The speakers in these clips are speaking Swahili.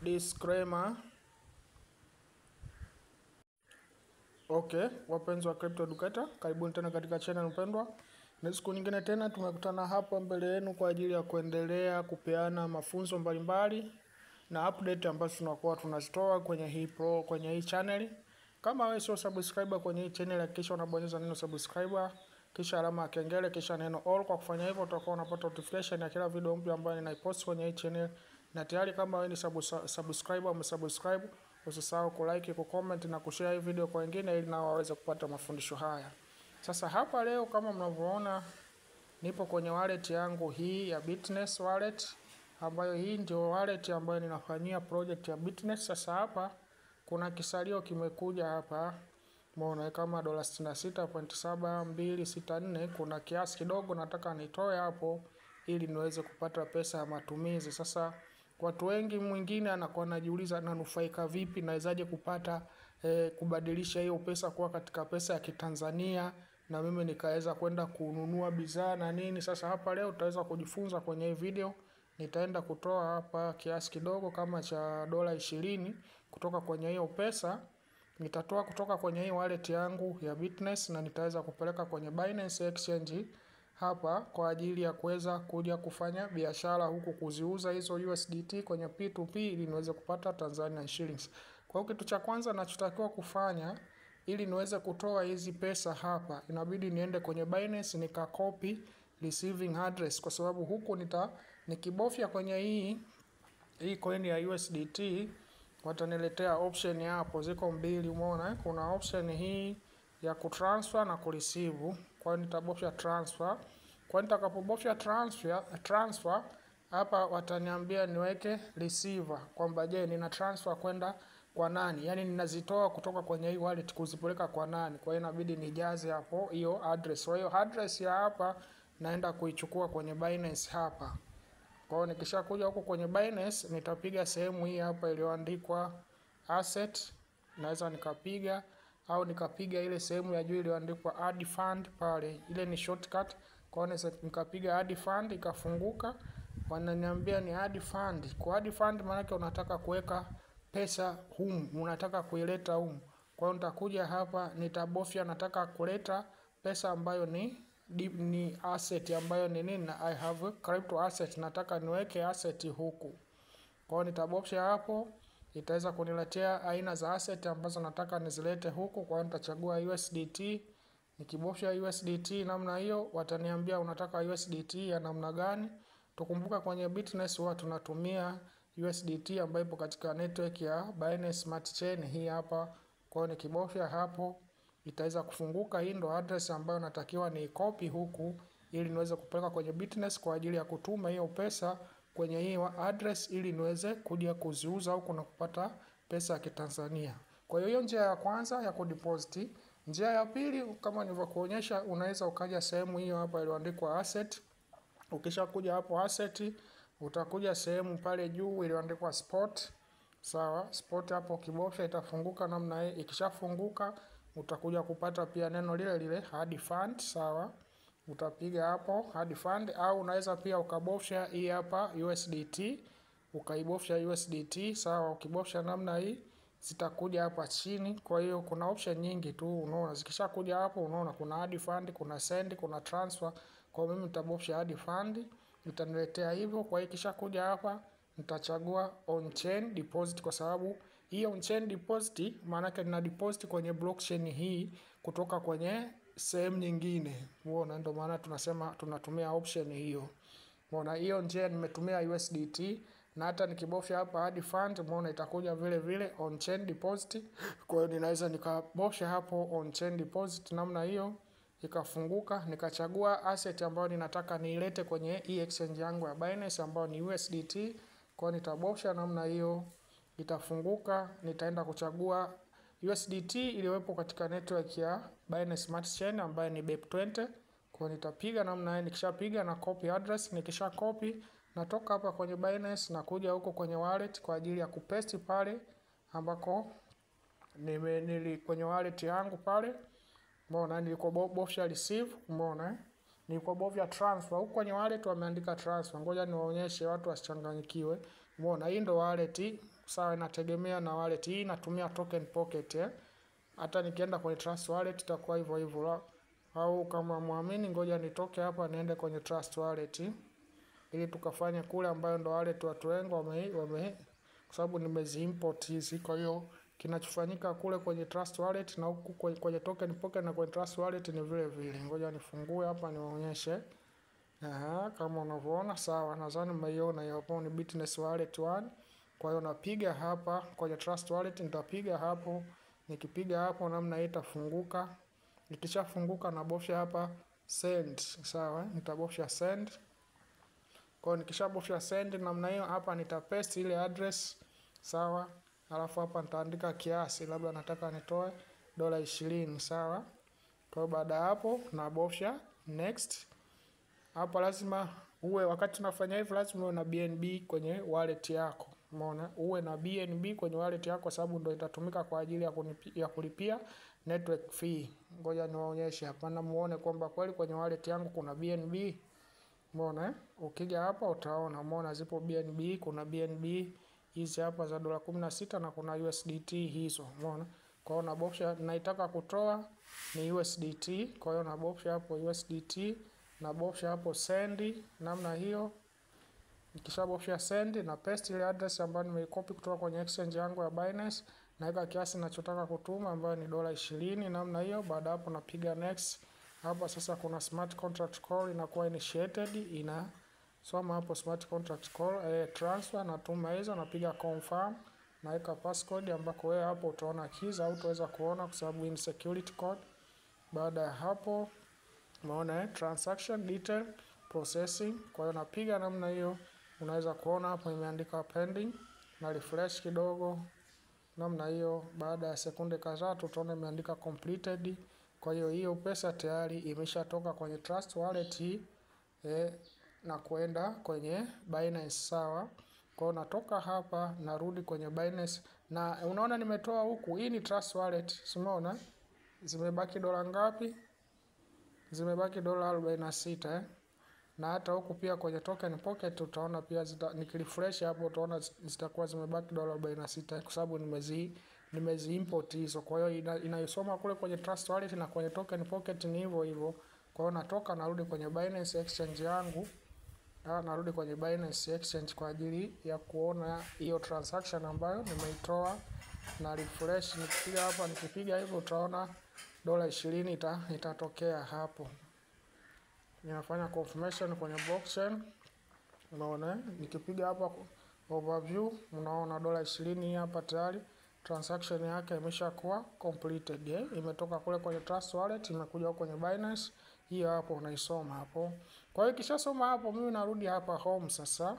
Disclaimer. Okay, wapenzi wa Crypto Educator, karibuni tena katika channel mpendwa. Na siku nyingine tena tumekutana hapa mbele yenu kwa ajili ya kuendelea kupeana mafunzo mbalimbali na update ambazo tunakuwa tunazitoa kwenye hii channel. Kama wewe sio subscriber kwenye hii channel, hakikisha unabonyeza neno subscriber, kisha alama ya kengele, kisha neno all. Kwa kufanya hivyo utakuwa unapata notification ya kila video mpya ambayo ninaipost kwenye hii channel. Na tayari kama wewe ni subscriber, umesubscribe, usisahau kulike, kucomment na kushare hii video kwa wengine ili nao waweze kupata mafundisho haya. Sasa hapa leo kama mnavyoona nipo kwenye wallet yangu hii ya Bitness wallet, ambayo hii ndio wallet ambayo ninafanyia project ya Bitness. Sasa hapa kuna kisalio kimekuja hapa. Umeona kama $66.7264. Kuna kiasi kidogo nataka nitoe hapo ili niweze kupata pesa ya matumizi. Sasa watu wengi mwingine anakuwa anajiuliza nanufaika vipi, nawezaje kupata kubadilisha hiyo pesa kuwa katika pesa ya Kitanzania na mimi nikaweza kwenda kununua bidhaa na nini. Sasa hapa leo utaweza kujifunza kwenye hii video. Nitaenda kutoa hapa kiasi kidogo kama cha $20 kutoka kwenye hiyo pesa. Nitatoa kutoka kwenye hii wallet yangu ya Bitness na nitaweza kupeleka kwenye Binance Exchange hapa kwa ajili ya kuweza kuja kufanya biashara huku, kuziuza hizo USDT kwenye P2P ili niweze kupata Tanzanian shillings. Kwa hiyo kitu cha kwanza ninachotakiwa kufanya ili niweze kutoa hizi pesa hapa, inabidi niende kwenye Binance nikakopi receiving address, kwa sababu huku nikibofya kwenye hii coin ya USDT wataniletea option hapo, ziko mbili. Umeona kuna option hii ya kutransfer na kureceive. Kwa hiyo nitabofya transfer. Kwa nitakapobofya transfer hapa wataniambia niweke receiver, kwamba je, nina transfer kwenda kwa nani, yani ninazitoa kutoka kwenye hii wallet kuzipeleka kwa nani. Kwa hiyo inabidi nijaze hapo hiyo address. Kwa hiyo address ya hapa naenda kuichukua kwenye Binance hapa. Kwa hiyo nikishakuja huko kwenye Binance nitapiga sehemu hii hapa iliyoandikwa asset, naweza nikapiga au nikapiga ile sehemu ya juu iliyoandikwa add fund pale, ile ni shortcut. Kwa hiyo nikapiga add fund ikafunguka, wananiambia ni add fund. Kwa add fund maana yake unataka kuweka pesa humu, unataka kuileta humu. Kwa hiyo nitakuja hapa nitabofya nataka kuleta pesa ambayo ni asset ambayo ni nini, I have crypto asset, nataka niweke asset huku. Kwa hiyo nitabofya hapo, itaweza kuniletea aina za asset ambazo nataka nizilete huku. Kwa hiyo nitachagua USDT. Nikibofya USDT namna hiyo wataniambia unataka USDT ya namna gani. Tukumbuka kwenye Bitness huwa tunatumia USDT ambayo ipo katika network ya Binance Smart Chain hii hapa. Kwa hiyo nikibofya hapo itaweza kufunguka. Hii ndo address ambayo natakiwa ni copy huku ili niweze kupeleka kwenye Bitness kwa ajili ya kutuma hiyo pesa kwenye hiyo address ili niweze kuja kuziuza huku na kupata pesa ya Kitanzania. Kwa hiyo njia ya kwanza ya kudeposit. Njia ya pili kama nilivyokuonyesha, unaweza ukaja sehemu hiyo hapa iliyoandikwa asset. Ukisha kuja hapo asset, utakuja sehemu pale juu iliyoandikwa spot. Sawa, spot hapo ukibofya itafunguka namna hii. Ikishafunguka utakuja kupata pia neno lile lile add fund. Sawa, utapiga hapo add fund, au unaweza pia ukabofya hii hapa USDT, ukaibofya USDT. Sawa, ukibofya namna hii zitakuja hapa chini. Kwa hiyo kuna option nyingi tu, unaona zikishakuja hapo, unaona kuna add fund, kuna send, kuna transfer. Kwa mimi nitabofya add fund, itaniletea hivyo. Kwa hiyo kishakuja hapa nitachagua on chain deposit, kwa sababu hii on chain deposit maana yake nina deposit kwenye blockchain hii kutoka kwenye sehemu nyingine. Unaona, ndio maana tunasema tunatumia option hiyo. Unaona hiyo njia nimetumia USDT, na hata nikibofya hapa add fund, unaona itakuja vile vile on chain deposit. Kwa hiyo ninaweza nikabofya hapo on chain deposit namna hiyo, ikafunguka, nikachagua asset ambayo ninataka niilete kwenye hii exchange yangu ya Binance ambayo ni USDT. Kwa hiyo nitabofya namna hiyo, itafunguka, nitaenda kuchagua USDT iliyopo katika network ya Binance Smart Chain ambayo ni BEP20. Kwa nitapiga namna hiyo, nikishapiga na copy address, nikisha copy natoka hapa kwenye Binance na kuja huko kwenye wallet kwa ajili ya kupaste pale ambako kwenye wallet yangu pale. Umeona nilikobofya receive, umeona nilikobofya transfer. Huko kwenye wallet wameandika transfer. Ngoja niwaonyeshe watu wasichanganyikiwe. Umeona, hii ndo wallet. Sawa, inategemea na wallet. Hii natumia token pocket. Hata nikienda kwenye Trust Wallet itakuwa hivyo hivyo. Au kama muamini, ngoja nitoke hapa niende kwenye Trust Wallet ili tukafanye kule ambayo ndo wallet watu wengi kwa sababu nimezi-import hizi. Kwa hiyo kinachofanyika kule kwenye Trust Wallet na huku kwenye Token Pocket na kwenye Trust Wallet ni vile vile. Ngoja nifungue hapa niwaonyeshe. Kama unavyoona sawa, nadhani mmeiona hapo ni Bitness Wallet 1. Kwa hiyo napiga hapa kwenye Trust Wallet, nitapiga hapo. Nikipiga hapo namna hii itafunguka. Ikishafunguka nabofya hapa send. Sawa, nitabofya send. Kwa hiyo nikishabofya send namna hiyo, hapa nitapaste ile address. Sawa, alafu hapa nitaandika kiasi, labda nataka nitoe $20. Sawa, kwa hiyo baada hapo nabofya next. Hapa lazima wakati unafanya hivi lazima uwe na BNB kwenye wallet yako. Umeona, uwe na BNB kwenye wallet yako sababu ndio itatumika kwa ajili ya kulipia network fee. Ngoja niwaonyeshe hapa na muone kwamba kweli kwenye wallet yangu kuna BNB. Umeona, ukija hapa utaona, umeona zipo BNB, kuna BNB hizi hapa za $16 na kuna USDT hizo. Umeona, kwa hiyo nabofya, naitaka kutoa ni USDT, kwa hiyo nabofya hapo USDT, nabofya hapo send namna hiyo. Nikishabofya send na paste ile address ambayo nimeicopy kutoka kwenye exchange yangu ya Binance, naweka kiasi ninachotaka kutuma ambayo ni $20 namna hiyo. Baada hapo napiga next. Hapa sasa kuna smart contract call inakuwa initiated, inasoma hapo smart contract call transfer, natuma hizo, napiga confirm, naweka passcode ambako wewe hapo utaona keys au utaweza kuona kwa sababu ni security code. Baada ya hapo umeona transaction detail processing, kwa hiyo napiga namna hiyo. Unaweza kuona hapo imeandika pending, na refresh kidogo namna hiyo. Baada ya sekunde kadhaa tutaona imeandika completed. Kwa hiyo pesa tayari imeshatoka kwenye Trust Wallet na kuenda kwenye Binance. Sawa, kwa hiyo natoka hapa narudi kwenye Binance na unaona nimetoa huku. Hii ni Trust Wallet, umeona zimebaki dola ngapi? Zimebaki $46 na hata huku pia kwenye Token Pocket utaona pia nikirefresh hapo utaona zitakuwa zimebaki $46 kwa sababu nimezi import hizo. Kwa hiyo inayosoma kule kwenye Trust Wallet na kwenye Token Pocket ni hivyo hivyo. Kwa hiyo natoka narudi kwenye Binance Exchange yangu. Narudi kwenye Binance Exchange kwa ajili ya kuona hiyo transaction ambayo nimeitoa, na refresh. Nikipiga hapa, nikipiga hivyo utaona $20 itatokea hapo. Ninafanya confirmation kwenye blockchain. Unaona, nikipiga hapa overview unaona $20 hapa tayari transaction yake imeshakuwa completed. Imetoka kule kwenye Trust Wallet imekuja huko kwenye Binance. Hiyo hapo unaisoma hapo. Kwa hiyo ikishasoma hapo mimi narudi hapa home sasa.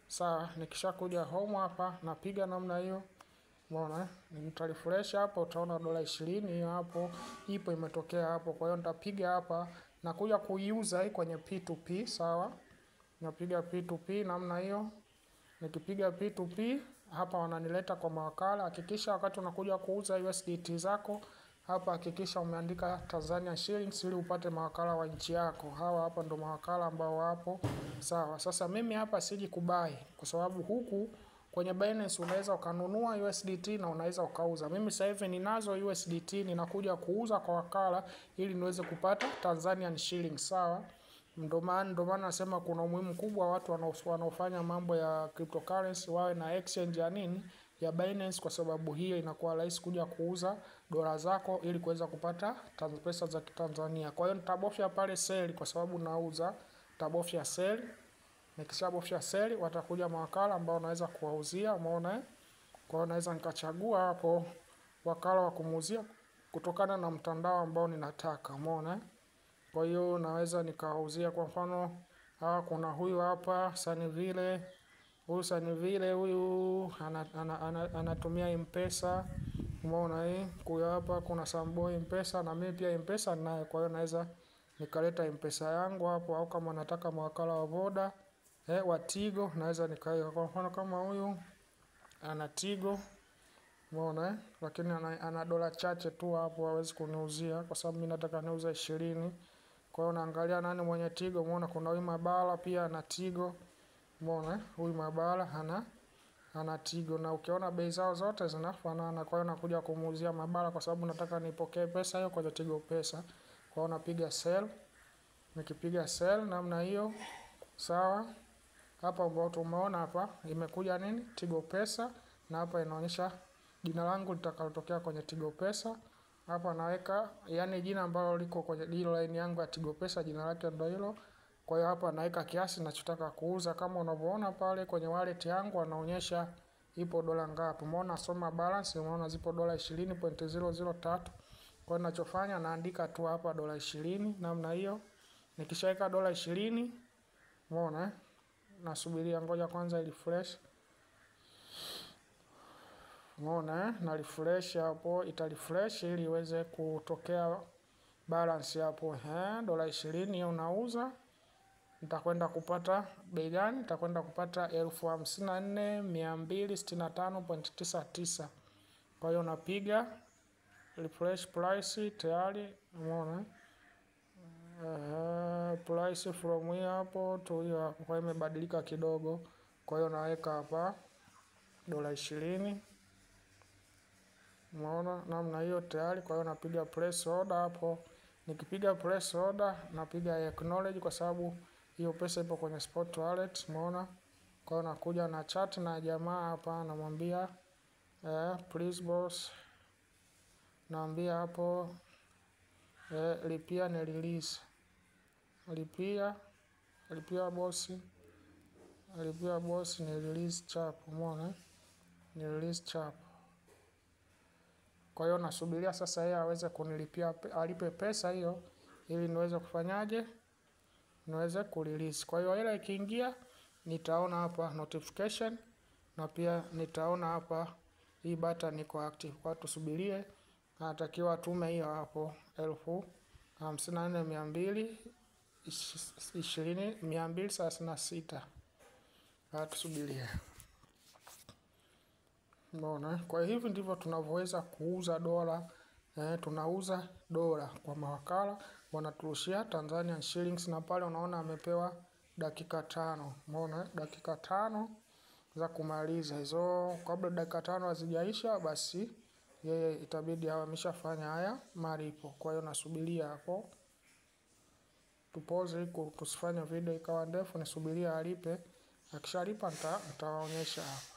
Sawa, nikishakuja home hapa napiga namna hiyo. Umeona, nitarefresh hapo utaona $20 hiyo hapo ipo imetokea hapo. Kwa hiyo nitapiga hapa na kuja kuiuza kwenye P2P. Sawa, napiga P2P namna hiyo. Nikipiga P2P hapa wananileta kwa mawakala. Hakikisha wakati unakuja kuuza USDT zako hapa, hakikisha umeandika Tanzania shillings ili upate mawakala wa nchi yako. Hawa hapa ndo mawakala ambao wapo. Sawa, sasa mimi hapa siji kubai kwa sababu huku kwenye Binance unaweza ukanunua USDT na unaweza ukauza. Mimi sasa hivi ninazo USDT, ninakuja kuuza kwa wakala ili niweze kupata Tanzanian shillings. Sawa, ndo maana nasema kuna umuhimu kubwa watu wanaofanya mambo ya cryptocurrency wawe na exchange ya ya Binance, kwa sababu hiyo inakuwa rahisi kuja kuuza dola zako ili kuweza kupata pesa za Kitanzania. Kwa hiyo nitabofya pale sell kwa sababu nauza, nitabofya sell. Nikishabofya sell watakuja mawakala ambao naweza kuwauzia. Umeona, kwa hiyo naweza nikachagua hapo wakala wa kumuuzia kutokana na mtandao ambao ninataka. Umeona, kwa hiyo naweza nikawauzia kwa mfano kuna huyu hapa Sunnyville. Huyu Sunnyville huyu anatumia M-Pesa. Umeona, kwa hapa kuna Samboy M-Pesa na mimi pia M-Pesa ninayo. Kwa hiyo naweza nikaleta M-Pesa yangu hapo, au kama nataka mawakala wa Voda wa Tigo naweza nikaweka. Kwa mfano kama huyu ana Tigo. Umeona, lakini ana dola chache tu hapo, hawezi kuniuzia kwa sababu mimi nataka niuze 20. Kwa hiyo naangalia nani mwenye Tigo. Umeona kuna huyu Mabala pia ana Tigo. Umeona, huyu Mabala ana Tigo, na ukiona bei zao zote zinafanana. Kwa hiyo nakuja kumuuzia mabara kwa sababu nataka nipokee pesa hiyo kwenye Tigo Pesa. Kwa hiyo napiga sell. Nikipiga sell namna hiyo, sawa. Hapa ambao tumeona hapa imekuja nini? Tigo Pesa, na hapa inaonyesha jina langu litakalotokea kwenye Tigo Pesa. Hapa naweka yani jina ambalo liko kwenye deal line yangu ya Tigo Pesa, jina lake ndio hilo. Kwa hiyo hapa naweka kiasi ninachotaka kuuza, kama unavyoona pale kwenye wallet yangu anaonyesha ipo dola ngapi. Umeona soma balance, umeona zipo dola 20.003. Kwa hiyo ninachofanya naandika tu hapa dola 20 namna hiyo. Nikishaweka dola 20, umeona nasubiria, ngoja kwanza refresh. Umeona na refresh hapo, ita refresh ili iweze kutokea balance hapo. Dola 20 hiyo unauza. Nitakwenda kupata bei gani? Nitakwenda kupata 54,265.99. Kwa hiyo napiga refresh price tayari, umeona price from here hapo to hiyo hapo. Kwa hiyo imebadilika kidogo. Kwa hiyo naweka hapa dola 20, umeona namna hiyo tayari. Kwa hiyo napiga place order hapo. Nikipiga place order napiga acknowledge kwa sababu hiyo pesa ipo kwenye spot wallet, umeona. Kwa hiyo nakuja na chat na jamaa hapa, namwambia please boss, naambia hapo lipia ni release, lipia boss, lipia boss ni release chap, umeona ni release chap. Kwa hiyo nasubiria sasa yeye aweze kunilipia, alipe pesa hiyo ili niweze kufanyaje, niweze kurelease. Kwa hiyo hela ikiingia nitaona hapa notification, na pia nitaona hapa hii button iko active. Kwa tusubirie, anatakiwa atume hiyo hapo 54,236. Tusubirie. Umeona? Kwa hivi ndivyo tunavyoweza kuuza dola. Tunauza dola kwa mawakala, wanaturushia Tanzanian shillings, na pale unaona amepewa dakika 5. Umeona? Dakika 5 za kumaliza hizo. Kabla dakika 5 hazijaisha, basi yeye itabidi awe ameshafanya haya malipo. Kwa hiyo nasubiria hapo. Tupoze iko tusifanye video ikawa ndefu, nisubiria alipe. Akishalipa nitawaonyesha hapa.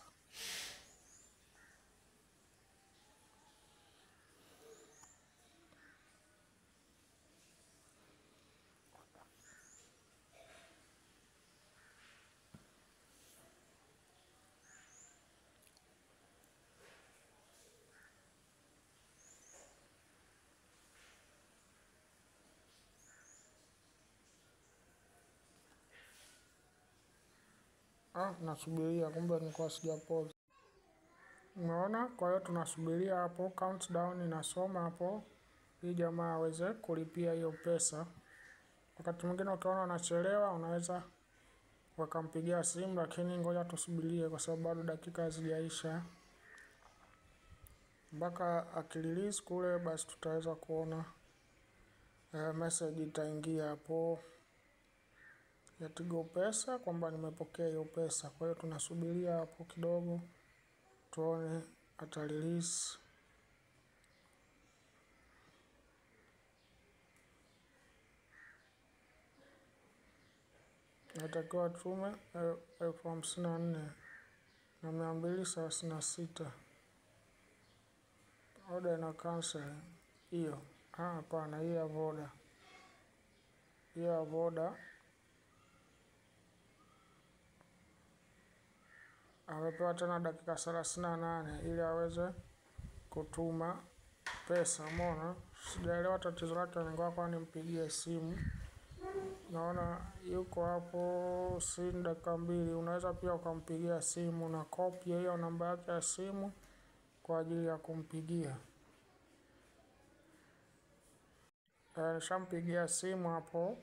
Nasubiria, kumbe nilikuwa sijapause. Umeona? Kwa hiyo tunasubiria hapo, countdown inasoma hapo ili jamaa aweze kulipia hiyo pesa. Wakati mwingine utaona anachelewa, unaweza wakampigia simu, lakini ngoja tusubirie kwa sababu bado dakika hazijaisha. Mpaka akirelease kule, basi tutaweza kuona message itaingia hapo ya Tigo Pesa kwamba nimepokea hiyo pesa. Kwa hiyo tunasubiria hapo kidogo tuone ata release. Natakiwa tume 54,236. Order na cancel hiyo. Hapana, hii ya Voda. Hii ya Voda amepewa tena dakika 38 ili aweze kutuma pesa. Umeona? Sijaelewa tatizo lake, ningoja kwa nimpigie simu. Naona yuko hapo, si dakika 2. Unaweza pia ukampigia simu na copy hiyo namba yake ya simu kwa ajili ya kumpigia. Nishampigia simu hapo.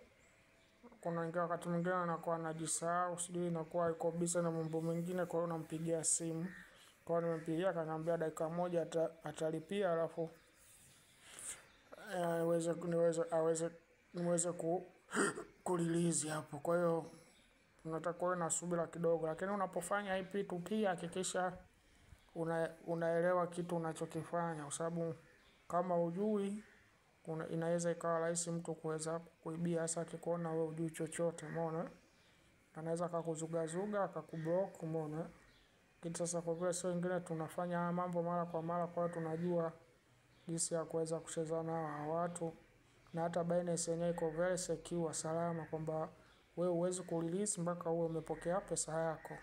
Kuna ingawa wakati mwingine anakuwa anajisahau, sijui inakuwa yuko busy na mambo mengine, kwa hiyo nampigia simu. Kwa hiyo nimempigia, akaniambia dakika 1 atalipia, alafu niweze kurelease hapo. Kwa hiyo unatakiwa na subira kidogo, lakini unapofanya hii P2P hakikisha unaelewa kitu unachokifanya, kwa sababu kama hujui inaweza ikawa rahisi mtu kuweza kuibia, hasa akikuona wewe hujui chochote, umeona? Anaweza akakuzugazuga akakublock, umeona? Kitu sasa, kwa vile sio wengine tunafanya mambo mara kwa mara, kwa hiyo tunajua jinsi ya kuweza kucheza nao watu, na hata Binance yenyewe iko very secure, salama, kwamba wewe huwezi kurelease mpaka uwe umepokea pesa yako.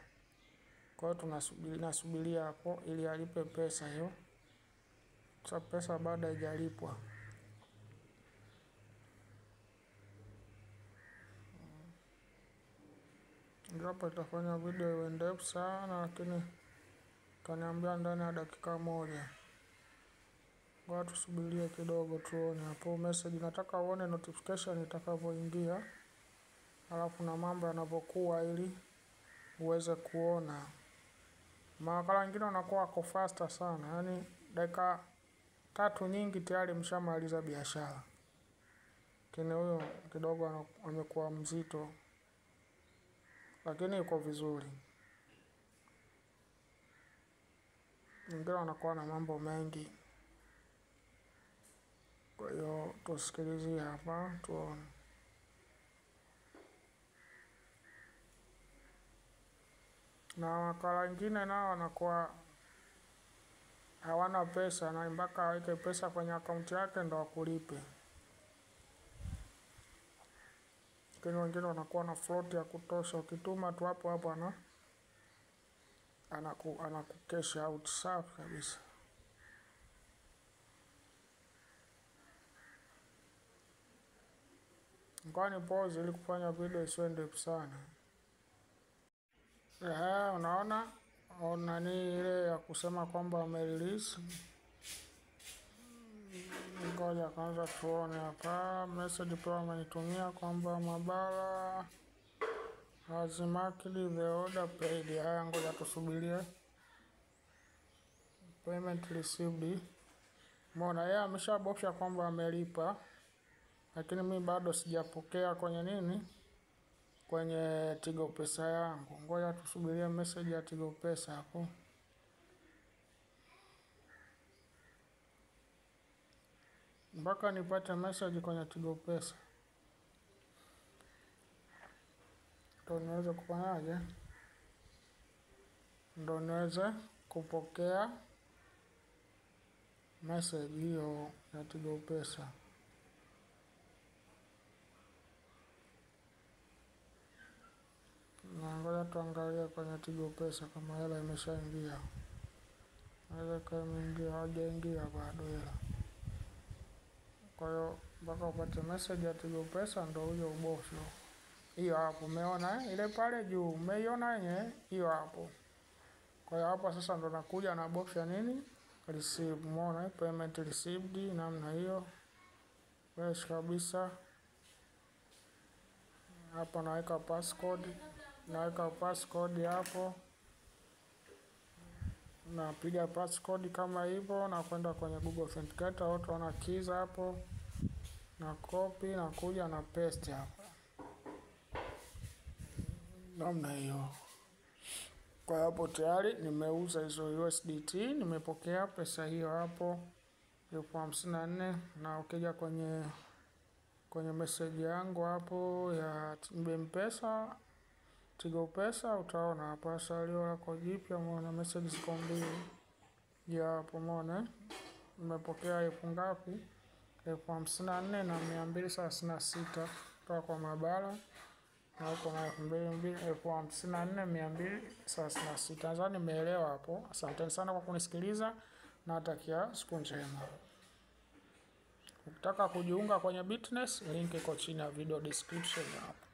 Kwa hiyo tunasubiria hapo ili alipe pesa hiyo. Sasa pesa bado haijalipwa. Hapa itafanya video iwe ndefu sana, lakini kaniambia ndani ya dakika moja. Ngoja tusubirie kidogo tuone hapo message. Nataka uone notification itakapoingia, alafu na mambo yanavyokuwa, ili uweze kuona. Mawakala wengine wanakuwa wako faster sana, yani dakika 3 nyingi tayari mshamaliza biashara. Lakini huyo kidogo amekuwa mzito, lakini yuko vizuri. Wengine wanakuwa na mambo mengi. Kwa hiyo tusikilizie hapa tuone. Na wakala wengine nao wanakuwa hawana pesa, na mpaka aweke pesa kwenye akaunti yake ndo akulipe. Lakini wengine wanakuwa na float ya kutosha, ukituma tu hapo hapo anakucash out safi kabisa. Ngoja ni pause ili kufanya video isiwe ndefu sana. Unaona ni ile ya kusema kwamba wamerelease. Ngoja kwanza tuone hapa message pia wamenitumia kwamba Mabala has marked the order paid. Haya, ngoja tusubirie payment received. Mbona yeye ameshabofya kwamba amelipa, lakini mimi bado sijapokea kwenye nini, kwenye Tigo Pesa yangu. Ngoja tusubirie message ya Tigo Pesa hapo. Mpaka nipate message kwenye Tigo Pesa ndo niweze kufanyaje, ndo niweze kupokea message hiyo ya Tigo Pesa. Na ngoja tuangalie kwenye Tigo Pesa kama hela imeshaingia. Naweza kama imeingia, hajaingia bado hela. Kwa hiyo mpaka upate message ya Tigo Pesa ndo huyo ubofyo. Hiyo hapo umeona ile pale juu, umeiona yenyewe hiyo hapo. Kwa hiyo hapa sasa ndo nakuja na bofya nini, receive. Umeona payment received, namna hiyo fresh kabisa. Hapa naweka passcode hapo, napiga passcode kama hivyo, na kwenda kwenye Google Authenticator, watu wana keys hapo, na copy na kuja na paste hapa, namna hiyo. Kwa hapo tayari nimeuza hizo USDT, nimepokea pesa hiyo hapo 54,000. Na ukija kwenye message yangu hapo ya M-Pesa, Tigo Pesa, utaona hapa salio lako jipya. Umeona message ziko mbili ya hapo, umeona nimepokea elfu ngapi, 54,236 kutoka kwa Mabala, na huko na 54,236. Nadhani nimeelewa hapo. Asanteni sana kwa kunisikiliza na natakia siku njema. Ukitaka kujiunga kwenye Bitness, link iko chini ya video description hapo.